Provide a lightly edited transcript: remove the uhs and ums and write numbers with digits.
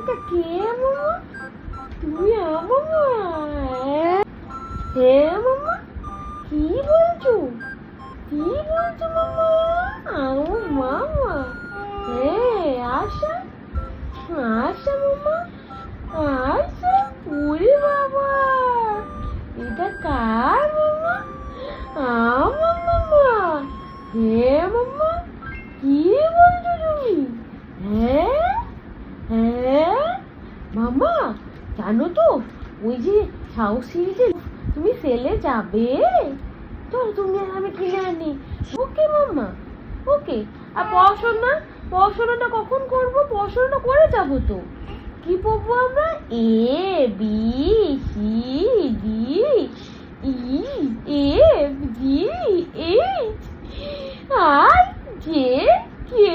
এটা কে মামা? তুমি মামা? হ্যাঁ মামা, কি বলছো? কি বলছো মামা? আমার মামা? হ্যাঁ আশা, আশা মামা, আশা। ওরে বাবা, এটা কার মামা? আমার মামা? হ্যাঁ মামা, কি বলছো তুমি? হ্যাঁ হ্যাঁ মামা, জানো তো ওই যে সাউথ সিরিজে তুমি সেলে যাবে তো, তুমি আর আমি কিনে আনি। ওকে মামা, ওকে। আর পড়াশোনা, পড়াশোনাটা কখন করবো? পড়াশোনাটা করে যাবো তো। কি পড়বো আমরা? A B C D E F G H I J K